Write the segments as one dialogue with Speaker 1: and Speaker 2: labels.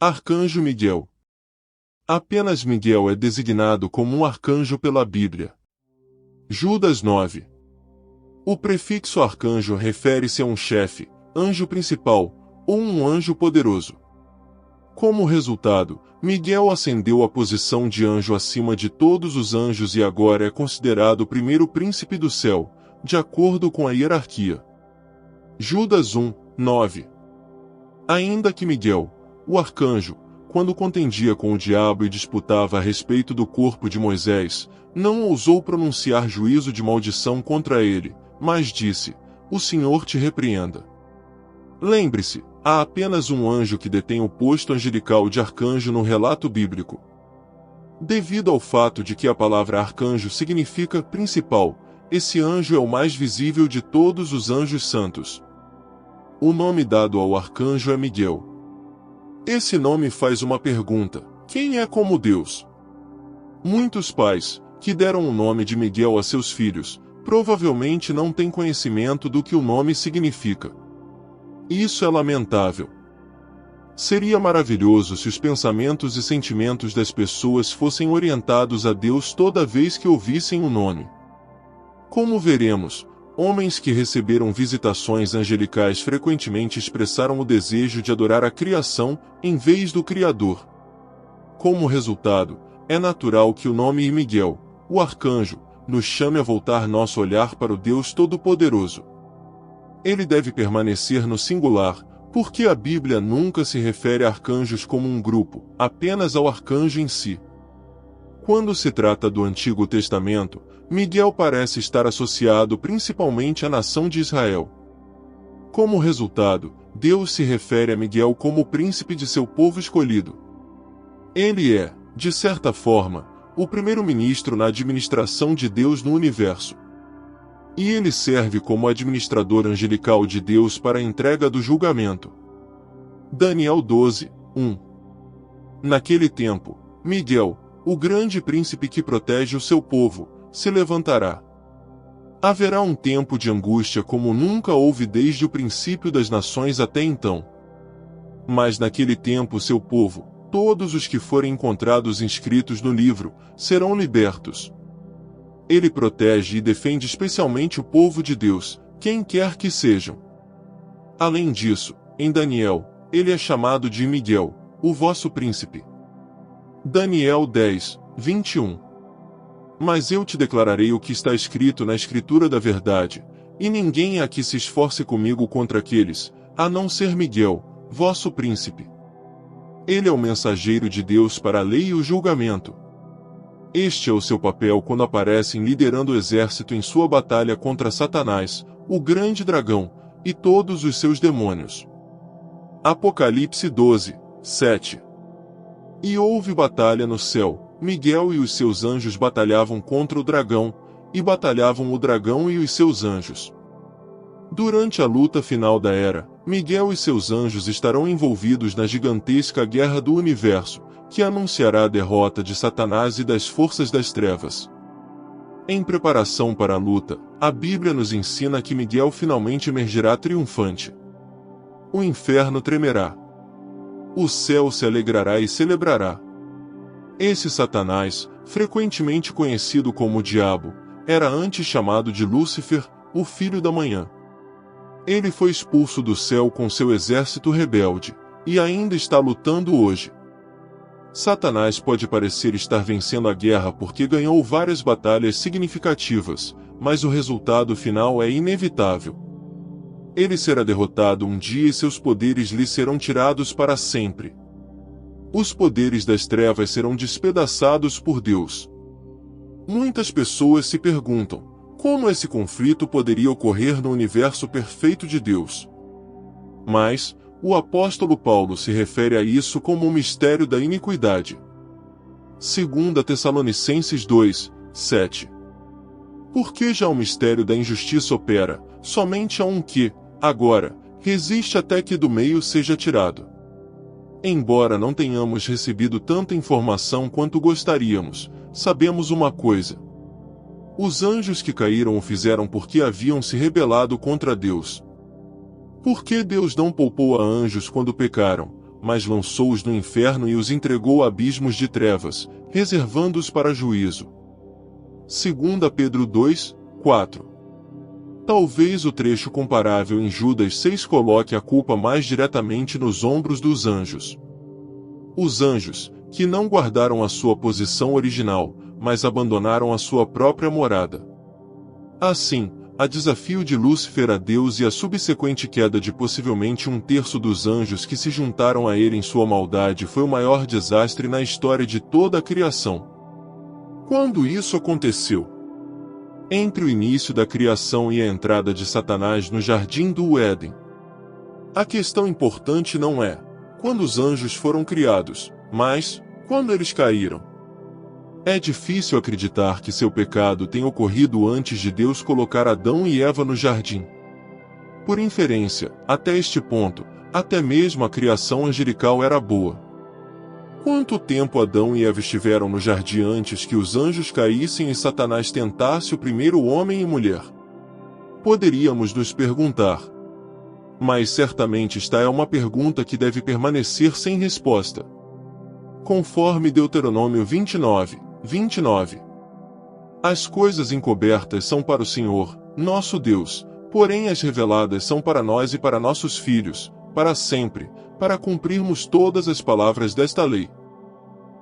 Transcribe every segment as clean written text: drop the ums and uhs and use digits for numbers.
Speaker 1: Arcanjo Miguel. Apenas Miguel é designado como um arcanjo pela Bíblia. Judas 9. O prefixo arcanjo refere-se a um chefe, anjo principal, ou um anjo poderoso. Como resultado, Miguel ascendeu à posição de anjo acima de todos os anjos e agora é considerado o primeiro príncipe do céu, de acordo com a hierarquia. Judas 1, 9. Ainda que Miguel, o arcanjo, quando contendia com o diabo e disputava a respeito do corpo de Moisés, não ousou pronunciar juízo de maldição contra ele, mas disse: "O Senhor te repreenda." Lembre-se, há apenas um anjo que detém o posto angelical de arcanjo no relato bíblico. Devido ao fato de que a palavra arcanjo significa principal, esse anjo é o mais visível de todos os anjos santos. O nome dado ao arcanjo é Miguel. Esse nome faz uma pergunta: quem é como Deus? Muitos pais, que deram o nome de Miguel a seus filhos, provavelmente não têm conhecimento do que o nome significa. Isso é lamentável. Seria maravilhoso se os pensamentos e sentimentos das pessoas fossem orientados a Deus toda vez que ouvissem o nome. Como veremos, homens que receberam visitações angelicais frequentemente expressaram o desejo de adorar a criação, em vez do Criador. Como resultado, é natural que o nome Miguel, o arcanjo, nos chame a voltar nosso olhar para o Deus Todo-Poderoso. Ele deve permanecer no singular, porque a Bíblia nunca se refere a arcanjos como um grupo, apenas ao arcanjo em si. Quando se trata do Antigo Testamento, Miguel parece estar associado principalmente à nação de Israel. Como resultado, Deus se refere a Miguel como o príncipe de seu povo escolhido. Ele é, de certa forma, o primeiro-ministro na administração de Deus no universo. E ele serve como administrador angelical de Deus para a entrega do julgamento. Daniel 12, 1. Naquele tempo, Miguel, o grande príncipe que protege o seu povo, se levantará. Haverá um tempo de angústia como nunca houve desde o princípio das nações até então. Mas naquele tempo seu povo, todos os que forem encontrados inscritos no livro, serão libertos. Ele protege e defende especialmente o povo de Deus, quem quer que sejam. Além disso, em Daniel, ele é chamado de Miguel, o vosso príncipe. Daniel 10, 21. Mas eu te declararei o que está escrito na Escritura da verdade, e ninguém há que se esforce comigo contra aqueles, a não ser Miguel, vosso príncipe. Ele é o mensageiro de Deus para a lei e o julgamento. Este é o seu papel quando aparecem liderando o exército em sua batalha contra Satanás, o grande dragão, e todos os seus demônios. Apocalipse 12, 7. E houve batalha no céu, Miguel e os seus anjos batalhavam contra o dragão, e batalhavam o dragão e os seus anjos. Durante a luta final da era, Miguel e seus anjos estarão envolvidos na gigantesca guerra do universo, que anunciará a derrota de Satanás e das forças das trevas. Em preparação para a luta, a Bíblia nos ensina que Miguel finalmente emergirá triunfante. O inferno tremerá. O céu se alegrará e celebrará. Esse Satanás, frequentemente conhecido como o Diabo, era antes chamado de Lúcifer, o filho da manhã. Ele foi expulso do céu com seu exército rebelde, e ainda está lutando hoje. Satanás pode parecer estar vencendo a guerra porque ganhou várias batalhas significativas, mas o resultado final é inevitável. Ele será derrotado um dia e seus poderes lhe serão tirados para sempre. Os poderes das trevas serão despedaçados por Deus. Muitas pessoas se perguntam: como esse conflito poderia ocorrer no universo perfeito de Deus? Mas, o apóstolo Paulo se refere a isso como o mistério da iniquidade. 2 Tessalonicenses 2, 7. Porque já o mistério da injustiça opera, somente a um que, agora, resiste até que do meio seja tirado. Embora não tenhamos recebido tanta informação quanto gostaríamos, sabemos uma coisa. Os anjos que caíram o fizeram porque haviam se rebelado contra Deus. Por que Deus não poupou a anjos quando pecaram, mas lançou-os no inferno e os entregou a abismos de trevas, reservando-os para juízo. 2 Pedro 2, 4. Talvez o trecho comparável em Judas 6 coloque a culpa mais diretamente nos ombros dos anjos. Os anjos, que não guardaram a sua posição original, mas abandonaram a sua própria morada. Assim, a desafio de Lúcifer a Deus e a subsequente queda de possivelmente 1/3 dos anjos que se juntaram a ele em sua maldade foi o maior desastre na história de toda a criação. Quando isso aconteceu? Entre o início da criação e a entrada de Satanás no jardim do Éden. A questão importante não é quando os anjos foram criados, mas quando eles caíram. É difícil acreditar que seu pecado tenha ocorrido antes de Deus colocar Adão e Eva no jardim. Por inferência, até este ponto, até mesmo a criação angelical era boa. Quanto tempo Adão e Eva estiveram no jardim antes que os anjos caíssem e Satanás tentasse o primeiro homem e mulher? Poderíamos nos perguntar. Mas certamente esta é uma pergunta que deve permanecer sem resposta. Conforme Deuteronômio 29, 29. As coisas encobertas são para o Senhor, nosso Deus, porém as reveladas são para nós e para nossos filhos, para sempre, para cumprirmos todas as palavras desta lei.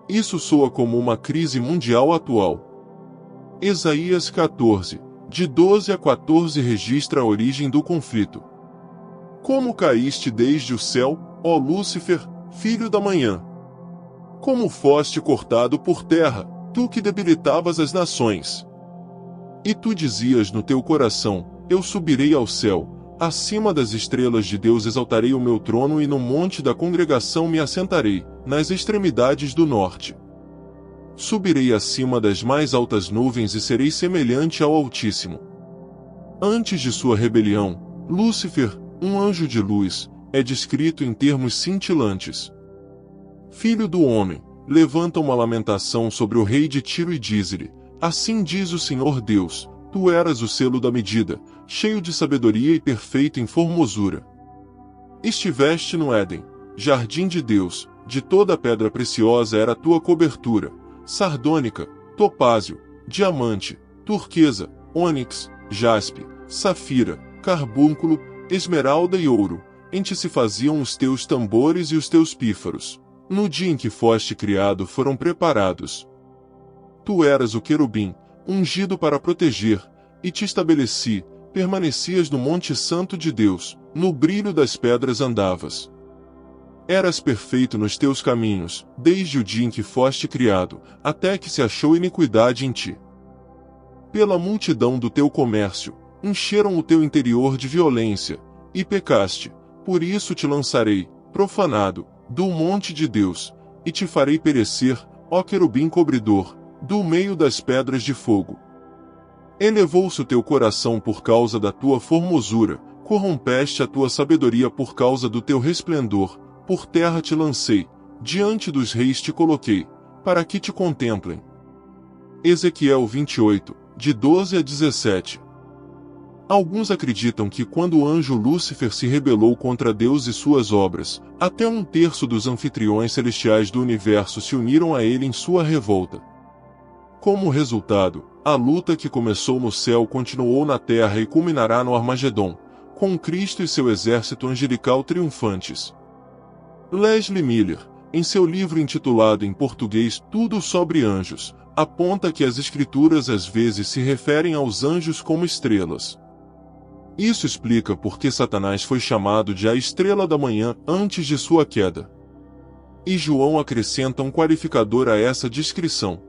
Speaker 1: Isso soa como uma crise mundial atual. Isaías 14, de 12 a 14 registra a origem do conflito. Como caíste desde o céu, ó Lúcifer, filho da manhã? Como foste cortado por terra, tu que debilitavas as nações? E tu dizias no teu coração, eu subirei ao céu, acima das estrelas de Deus exaltarei o meu trono e no monte da congregação me assentarei, nas extremidades do norte. Subirei acima das mais altas nuvens e serei semelhante ao Altíssimo. Antes de sua rebelião, Lúcifer, um anjo de luz, é descrito em termos cintilantes. Filho do homem, levanta uma lamentação sobre o rei de Tiro e diz-lhe, assim diz o Senhor Deus, tu eras o selo da medida, cheio de sabedoria e perfeito em formosura. Estiveste no Éden, jardim de Deus, de toda pedra preciosa era a tua cobertura, sardônica, topázio, diamante, turquesa, ônix, jaspe, safira, carbúnculo, esmeralda e ouro, em ti se faziam os teus tambores e os teus pífaros. No dia em que foste criado foram preparados. Tu eras o querubim, ungido para proteger, e te estabeleci, permanecias no monte santo de Deus, no brilho das pedras andavas. Eras perfeito nos teus caminhos, desde o dia em que foste criado, até que se achou iniquidade em ti. Pela multidão do teu comércio, encheram o teu interior de violência, e pecaste, por isso te lançarei, profanado, do monte de Deus, e te farei perecer, ó querubim cobridor, do meio das pedras de fogo. Elevou-se o teu coração por causa da tua formosura, corrompeste a tua sabedoria por causa do teu resplendor, por terra te lancei, diante dos reis te coloquei, para que te contemplem. Ezequiel 28, de 12 a 17. Alguns acreditam que quando o anjo Lúcifer se rebelou contra Deus e suas obras, até 1/3 dos anfitriões celestiais do universo se uniram a ele em sua revolta. Como resultado, a luta que começou no céu continuou na terra e culminará no Armagedon, com Cristo e seu exército angelical triunfantes. Leslie Miller, em seu livro intitulado em português Tudo sobre Anjos, aponta que as escrituras às vezes se referem aos anjos como estrelas. Isso explica por que Satanás foi chamado de a estrela da manhã antes de sua queda. E João acrescenta um qualificador a essa descrição.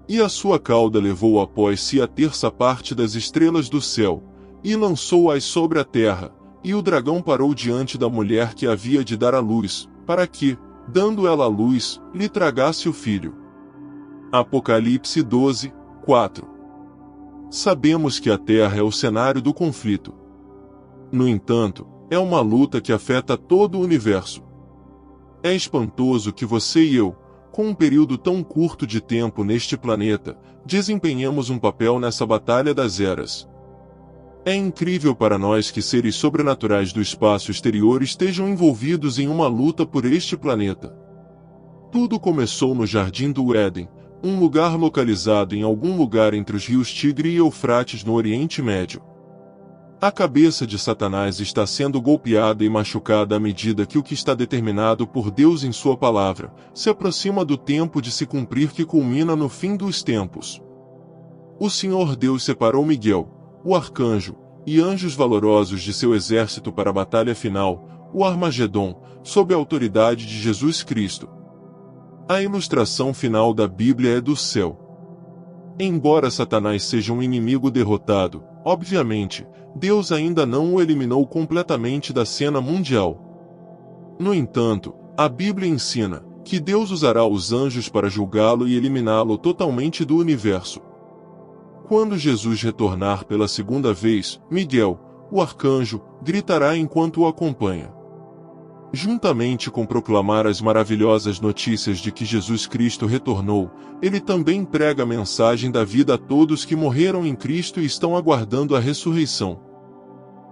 Speaker 1: E a sua cauda levou após si a 1/3 das estrelas do céu, e lançou-as sobre a terra, e o dragão parou diante da mulher que havia de dar à luz, para que, dando ela à luz, lhe tragasse o filho. Apocalipse 12, 4. Sabemos que a Terra é o cenário do conflito. No entanto, é uma luta que afeta todo o universo. É espantoso que você e eu, com um período tão curto de tempo neste planeta, desempenhamos um papel nessa batalha das eras. É incrível para nós que seres sobrenaturais do espaço exterior estejam envolvidos em uma luta por este planeta. Tudo começou no Jardim do Éden, um lugar localizado em algum lugar entre os rios Tigre e Eufrates no Oriente Médio. A cabeça de Satanás está sendo golpeada e machucada à medida que o que está determinado por Deus em sua palavra se aproxima do tempo de se cumprir, que culmina no fim dos tempos. O Senhor Deus separou Miguel, o arcanjo, e anjos valorosos de seu exército para a batalha final, o Armagedon, sob a autoridade de Jesus Cristo. A ilustração final da Bíblia é do céu. Embora Satanás seja um inimigo derrotado, obviamente, Deus ainda não o eliminou completamente da cena mundial. No entanto, a Bíblia ensina que Deus usará os anjos para julgá-lo e eliminá-lo totalmente do universo. Quando Jesus retornar pela segunda vez, Miguel, o arcanjo, gritará enquanto o acompanha. Juntamente com proclamar as maravilhosas notícias de que Jesus Cristo retornou, ele também prega a mensagem da vida a todos que morreram em Cristo e estão aguardando a ressurreição.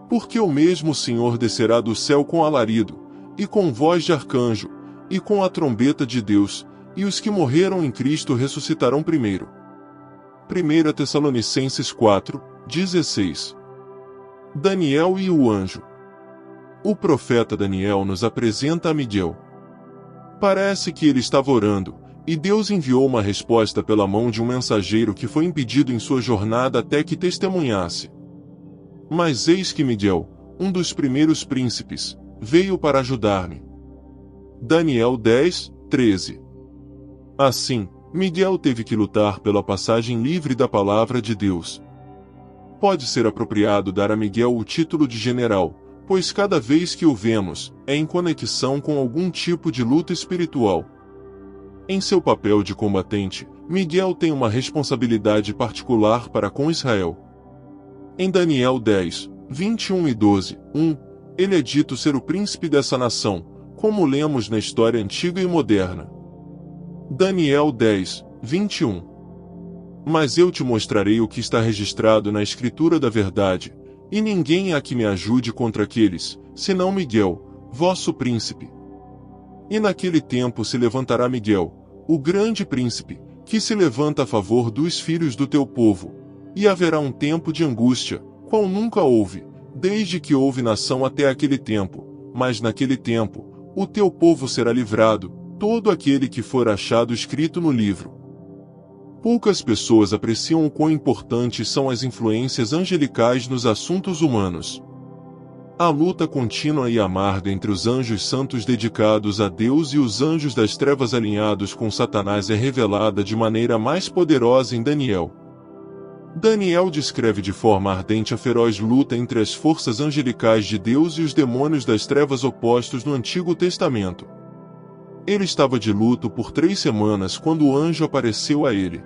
Speaker 1: Porque o mesmo Senhor descerá do céu com alarido, e com voz de arcanjo, e com a trombeta de Deus, e os que morreram em Cristo ressuscitarão primeiro. 1 Tessalonicenses 4, 16. Daniel e o anjo. O profeta Daniel nos apresenta a Miguel. Parece que ele estava orando, e Deus enviou uma resposta pela mão de um mensageiro que foi impedido em sua jornada até que testemunhasse. Mas eis que Miguel, um dos primeiros príncipes, veio para ajudar-me. Daniel 10, 13. Assim, Miguel teve que lutar pela passagem livre da palavra de Deus. Pode ser apropriado dar a Miguel o título de general, pois cada vez que o vemos, é em conexão com algum tipo de luta espiritual. Em seu papel de combatente, Miguel tem uma responsabilidade particular para com Israel. Em Daniel 10, 21 e 12, 1, ele é dito ser o príncipe dessa nação, como lemos na história antiga e moderna. Daniel 10, 21. Mas eu te mostrarei o que está registrado na Escritura da verdade, e ninguém há que me ajude contra aqueles, senão Miguel, vosso príncipe. E naquele tempo se levantará Miguel, o grande príncipe, que se levanta a favor dos filhos do teu povo, e haverá um tempo de angústia, qual nunca houve, desde que houve nação até aquele tempo, mas naquele tempo, o teu povo será livrado, todo aquele que for achado escrito no livro. Poucas pessoas apreciam o quão importantes são as influências angelicais nos assuntos humanos. A luta contínua e amarga entre os anjos santos dedicados a Deus e os anjos das trevas alinhados com Satanás é revelada de maneira mais poderosa em Daniel. Daniel descreve de forma ardente a feroz luta entre as forças angelicais de Deus e os demônios das trevas opostos no Antigo Testamento. Ele estava de luto por 3 semanas quando o anjo apareceu a ele.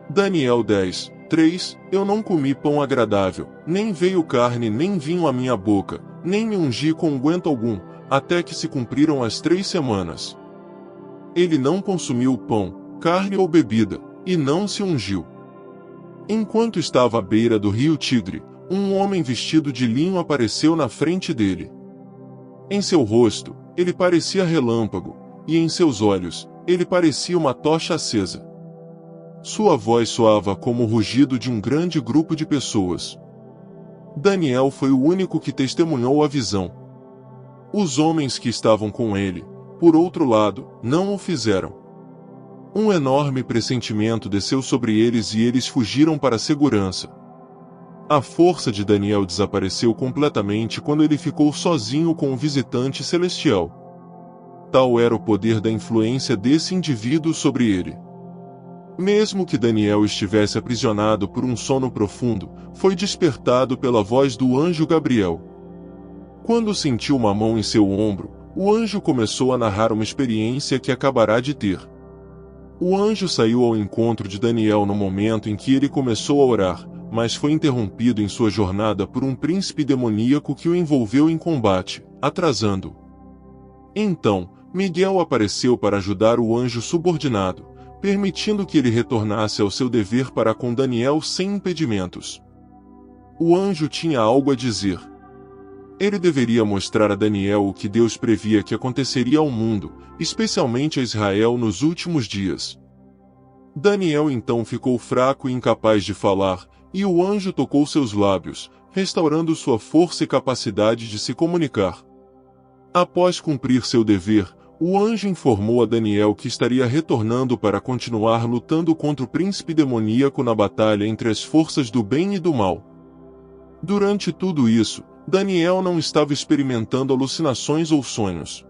Speaker 1: Daniel 10, 3. Eu não comi pão agradável, nem veio carne nem vinho à minha boca, nem me ungi com unguento algum, até que se cumpriram as 3 semanas. Ele não consumiu pão, carne ou bebida, e não se ungiu. Enquanto estava à beira do rio Tigre, um homem vestido de linho apareceu na frente dele. Em seu rosto, ele parecia relâmpago, e em seus olhos, ele parecia uma tocha acesa. Sua voz soava como o rugido de um grande grupo de pessoas. Daniel foi o único que testemunhou a visão. Os homens que estavam com ele, por outro lado, não o fizeram. Um enorme pressentimento desceu sobre eles e eles fugiram para a segurança. A força de Daniel desapareceu completamente quando ele ficou sozinho com o visitante celestial. Tal era o poder da influência desse indivíduo sobre ele. Mesmo que Daniel estivesse aprisionado por um sono profundo, foi despertado pela voz do anjo Gabriel. Quando sentiu uma mão em seu ombro, o anjo começou a narrar uma experiência que acabará de ter. O anjo saiu ao encontro de Daniel no momento em que ele começou a orar, mas foi interrompido em sua jornada por um príncipe demoníaco que o envolveu em combate, atrasando-o. Então, Miguel apareceu para ajudar o anjo subordinado, permitindo que ele retornasse ao seu dever para com Daniel sem impedimentos. O anjo tinha algo a dizer. Ele deveria mostrar a Daniel o que Deus previa que aconteceria ao mundo, especialmente a Israel nos últimos dias. Daniel então ficou fraco e incapaz de falar, e o anjo tocou seus lábios, restaurando sua força e capacidade de se comunicar. Após cumprir seu dever, o anjo informou a Daniel que estaria retornando para continuar lutando contra o príncipe demoníaco na batalha entre as forças do bem e do mal. Durante tudo isso, Daniel não estava experimentando alucinações ou sonhos.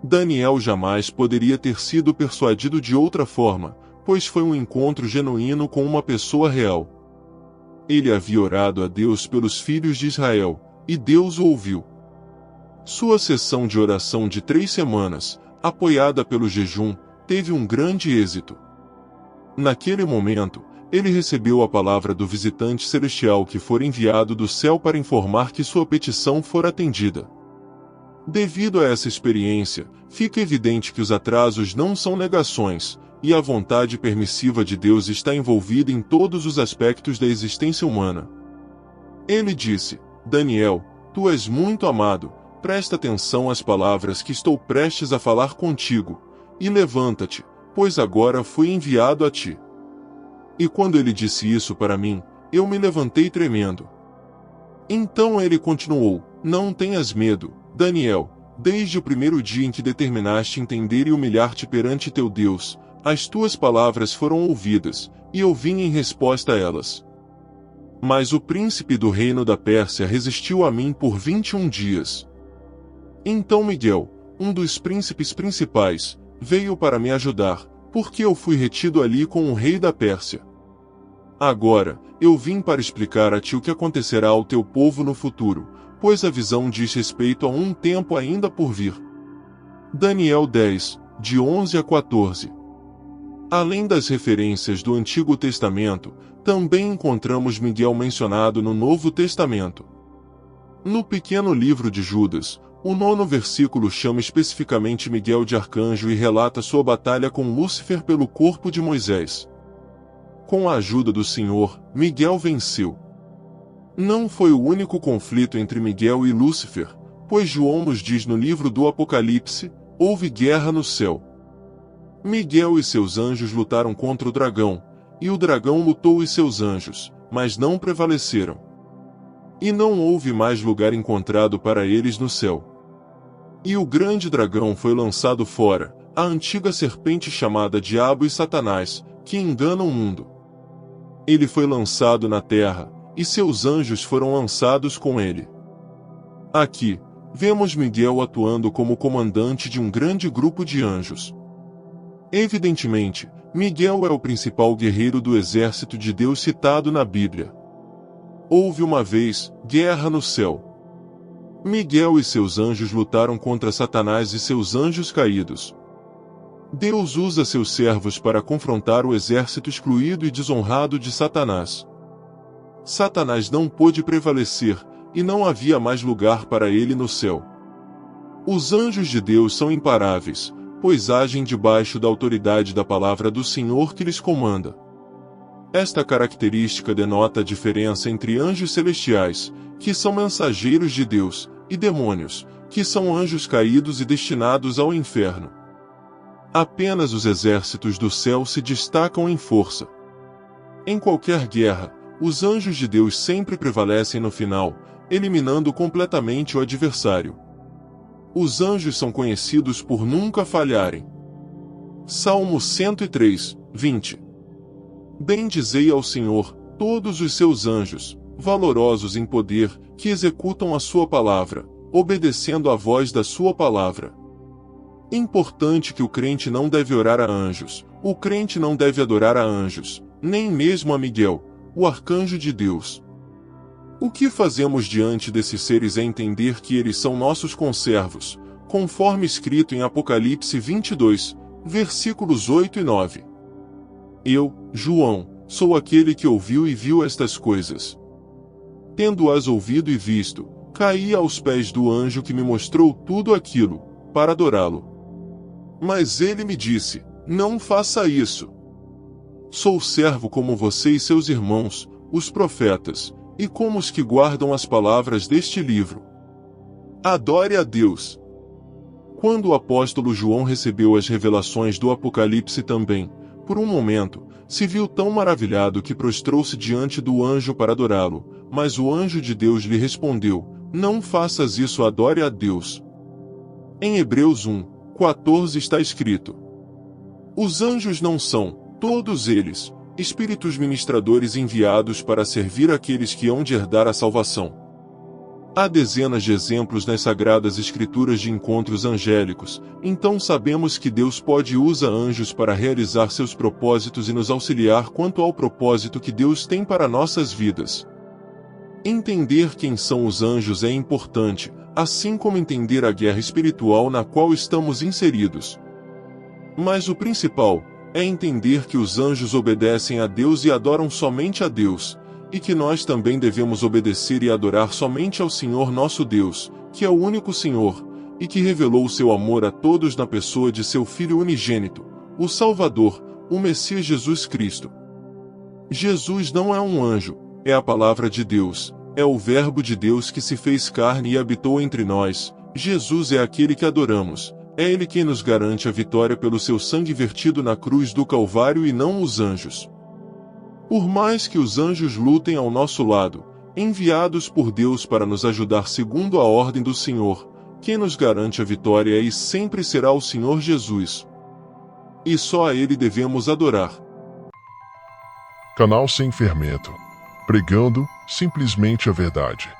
Speaker 1: Daniel jamais poderia ter sido persuadido de outra forma, pois foi um encontro genuíno com uma pessoa real. Ele havia orado a Deus pelos filhos de Israel, e Deus o ouviu. Sua sessão de oração de 3 semanas, apoiada pelo jejum, teve um grande êxito. Naquele momento, ele recebeu a palavra do visitante celestial que fora enviado do céu para informar que sua petição fora atendida. Devido a essa experiência, fica evidente que os atrasos não são negações, e a vontade permissiva de Deus está envolvida em todos os aspectos da existência humana. Ele disse: Daniel, tu és muito amado, presta atenção às palavras que estou prestes a falar contigo, e levanta-te, pois agora fui enviado a ti. E quando ele disse isso para mim, eu me levantei tremendo. Então ele continuou: Não tenhas medo, Daniel, desde o primeiro dia em que determinaste entender e humilhar-te perante teu Deus, as tuas palavras foram ouvidas, e eu vim em resposta a elas. Mas o príncipe do reino da Pérsia resistiu a mim por 21 dias. Então Miguel, um dos príncipes principais, veio para me ajudar, porque eu fui retido ali com o rei da Pérsia. Agora, eu vim para explicar a ti o que acontecerá ao teu povo no futuro, pois a visão diz respeito a um tempo ainda por vir. Daniel 10, de 11 a 14. Além das referências do Antigo Testamento, também encontramos Miguel mencionado no Novo Testamento. No pequeno livro de Judas, o 9º versículo chama especificamente Miguel de arcanjo e relata sua batalha com Lúcifer pelo corpo de Moisés. Com a ajuda do Senhor, Miguel venceu. Não foi o único conflito entre Miguel e Lúcifer, pois João nos diz no livro do Apocalipse: houve guerra no céu. Miguel e seus anjos lutaram contra o dragão, e o dragão lutou e seus anjos, mas não prevaleceram. E não houve mais lugar encontrado para eles no céu. E o grande dragão foi lançado fora, a antiga serpente chamada Diabo e Satanás, que engana o mundo. Ele foi lançado na terra, e seus anjos foram lançados com ele. Aqui, vemos Miguel atuando como comandante de um grande grupo de anjos. Evidentemente, Miguel é o principal guerreiro do exército de Deus citado na Bíblia. Houve uma vez guerra no céu. Miguel e seus anjos lutaram contra Satanás e seus anjos caídos. Deus usa seus servos para confrontar o exército excluído e desonrado de Satanás. Satanás não pôde prevalecer, e não havia mais lugar para ele no céu. Os anjos de Deus são imparáveis, pois agem debaixo da autoridade da palavra do Senhor que lhes comanda. Esta característica denota a diferença entre anjos celestiais, que são mensageiros de Deus, e demônios, que são anjos caídos e destinados ao inferno. Apenas os exércitos do céu se destacam em força. Em qualquer guerra, os anjos de Deus sempre prevalecem no final, eliminando completamente o adversário. Os anjos são conhecidos por nunca falharem. Salmo 103, 20. Bendizei ao Senhor, todos os seus anjos, valorosos em poder, que executam a sua palavra, obedecendo à voz da sua palavra. Importante que o crente não deve orar a anjos, o crente não deve adorar a anjos, nem mesmo a Miguel, o arcanjo de Deus. O que fazemos diante desses seres é entender que eles são nossos conservos, conforme escrito em Apocalipse 22, versículos 8 e 9. Eu, João, sou aquele que ouviu e viu estas coisas. Tendo-as ouvido e visto, caí aos pés do anjo que me mostrou tudo aquilo, para adorá-lo. Mas ele me disse: não faça isso. Sou servo como você e seus irmãos, os profetas, e como os que guardam as palavras deste livro. Adore a Deus. Quando o apóstolo João recebeu as revelações do Apocalipse também, por um momento, se viu tão maravilhado que prostrou-se diante do anjo para adorá-lo, mas o anjo de Deus lhe respondeu: não faças isso, adore a Deus. Em Hebreus 1:14 está escrito: os anjos não são, todos eles, espíritos ministradores enviados para servir aqueles que hão de herdar a salvação. Há dezenas de exemplos nas Sagradas Escrituras de encontros angélicos, então sabemos que Deus pode usar anjos para realizar seus propósitos e nos auxiliar quanto ao propósito que Deus tem para nossas vidas. Entender quem são os anjos é importante, assim como entender a guerra espiritual na qual estamos inseridos. Mas o principal é entender que os anjos obedecem a Deus e adoram somente a Deus, e que nós também devemos obedecer e adorar somente ao Senhor nosso Deus, que é o único Senhor, e que revelou o seu amor a todos na pessoa de seu Filho unigênito, o Salvador, o Messias Jesus Cristo. Jesus não é um anjo, é a palavra de Deus, é o Verbo de Deus que se fez carne e habitou entre nós. Jesus é aquele que adoramos, é Ele quem nos garante a vitória pelo seu sangue vertido na cruz do Calvário e não os anjos. Por mais que os anjos lutem ao nosso lado, enviados por Deus para nos ajudar segundo a ordem do Senhor, quem nos garante a vitória é e sempre será o Senhor Jesus. E só a Ele devemos adorar.
Speaker 2: Canal Sem Fermento. Pregando simplesmente a verdade.